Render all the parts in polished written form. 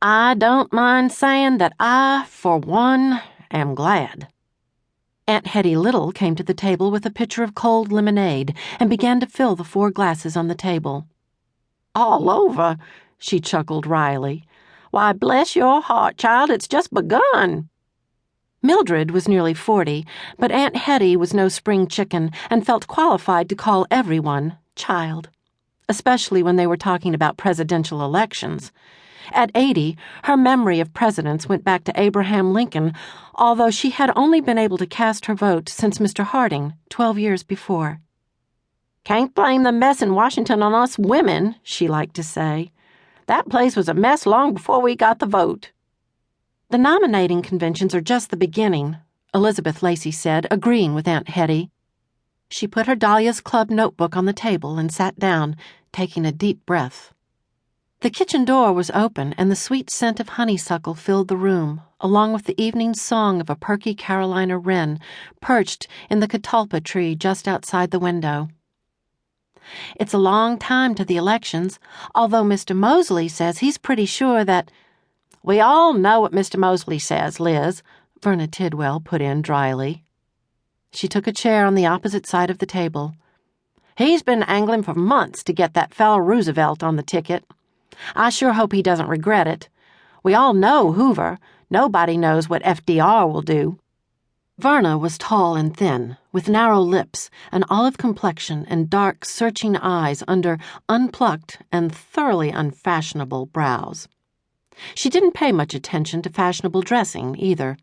I don't mind saying that I, for one, am glad." Aunt Hetty Little came to the table with a pitcher of cold lemonade and began to fill the 4 glasses on the table. "All over?" she chuckled wryly. "Why, bless your heart, child, it's just begun." Mildred was nearly 40, but Aunt Hetty was no spring chicken and felt qualified to call everyone child, especially when they were talking about presidential elections. At 80, her memory of presidents went back to Abraham Lincoln, although she had only been able to cast her vote since Mr. Harding, 12 years before. "Can't blame the mess in Washington on us women," she liked to say. "That place was a mess long before we got the vote." "The nominating conventions are just the beginning," Elizabeth Lacy said, agreeing with Aunt Hetty. She put her Dahlias Club notebook on the table and sat down, taking a deep breath. The kitchen door was open, and the sweet scent of honeysuckle filled the room, along with the evening song of a perky Carolina wren perched in the catalpa tree just outside the window. "It's a long time to the elections, although Mr. Mosley says he's pretty sure that—" "We all know what Mr. Mosley says, Liz," Verna Tidwell put in dryly. She took a chair on the opposite side of the table. "He's been angling for months to get that fellow Roosevelt on the ticket. I sure hope he doesn't regret it. We all know Hoover. Nobody knows what FDR will do." Verna was tall and thin, with narrow lips, an olive complexion, and dark, searching eyes under unplucked and thoroughly unfashionable brows. She didn't pay much attention to fashionable dressing, either.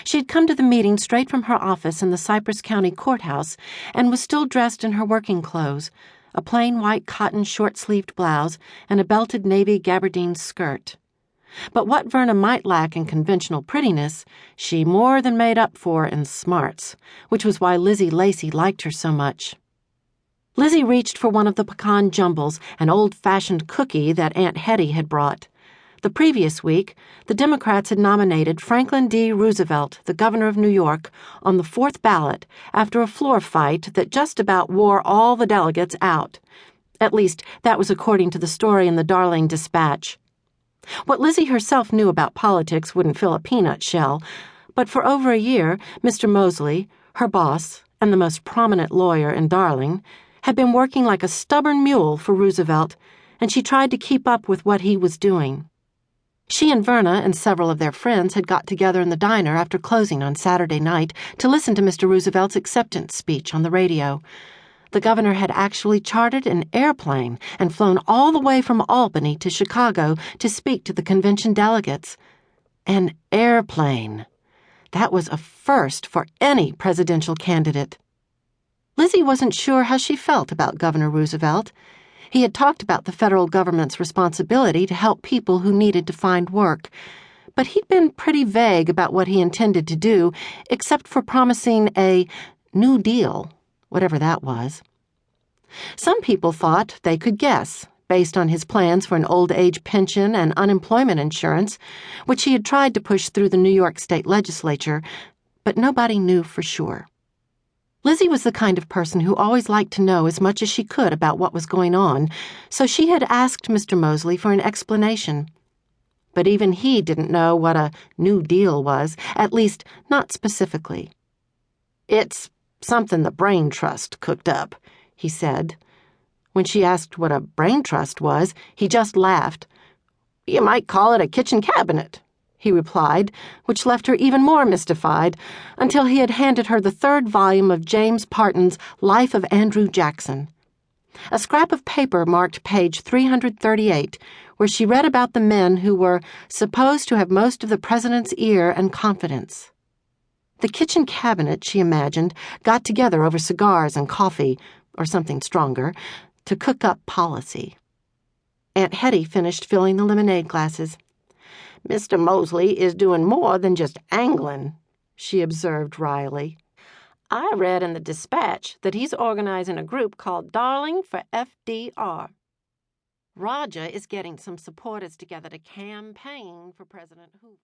She had come to the meeting straight from her office in the Cypress County Courthouse and was still dressed in her working clothes, a plain white cotton short-sleeved blouse and a belted navy gabardine skirt. But what Verna might lack in conventional prettiness, she more than made up for in smarts, which was why Liz Lacy liked her so much. Lizzie reached for one of the pecan jumbles, an old-fashioned cookie that Aunt Hetty had brought. The previous week, the Democrats had nominated Franklin D. Roosevelt, the governor of New York, on the 4th ballot after a floor fight that just about wore all the delegates out. At least, that was according to the story in the Darling Dispatch. What Lizzie herself knew about politics wouldn't fill a peanut shell, but for over a year, Mr. Mosley, her boss, and the most prominent lawyer in Darling, had been working like a stubborn mule for Roosevelt, and she tried to keep up with what he was doing. She and Verna and several of their friends had got together in the diner after closing on Saturday night to listen to Mr. Roosevelt's acceptance speech on the radio. The governor had actually chartered an airplane and flown all the way from Albany to Chicago to speak to the convention delegates. An airplane. That was a first for any presidential candidate. Lizzie wasn't sure how she felt about Governor Roosevelt. He had talked about the federal government's responsibility to help people who needed to find work, but he'd been pretty vague about what he intended to do, except for promising a New Deal, whatever that was. Some people thought they could guess, based on his plans for an old-age pension and unemployment insurance, which he had tried to push through the New York State Legislature, but nobody knew for sure. Lizzie was the kind of person who always liked to know as much as she could about what was going on, so she had asked Mr. Mosley for an explanation. But even he didn't know what a New Deal was, at least not specifically. "It's something the Brain Trust cooked up," he said. When she asked what a brain trust was, he just laughed. "You might call it a kitchen cabinet," he replied, which left her even more mystified, until he had handed her the 3rd volume of James Parton's Life of Andrew Jackson. A scrap of paper marked page 338, where she read about the men who were supposed to have most of the president's ear and confidence. The kitchen cabinet, she imagined, got together over cigars and coffee, or something stronger, to cook up policy. Aunt Hetty finished filling the lemonade glasses. "Mr. Mosley is doing more than just angling," she observed wryly. "I read in the Dispatch that he's organizing a group called Darling for FDR. Roger is getting some supporters together to campaign for President Hoover."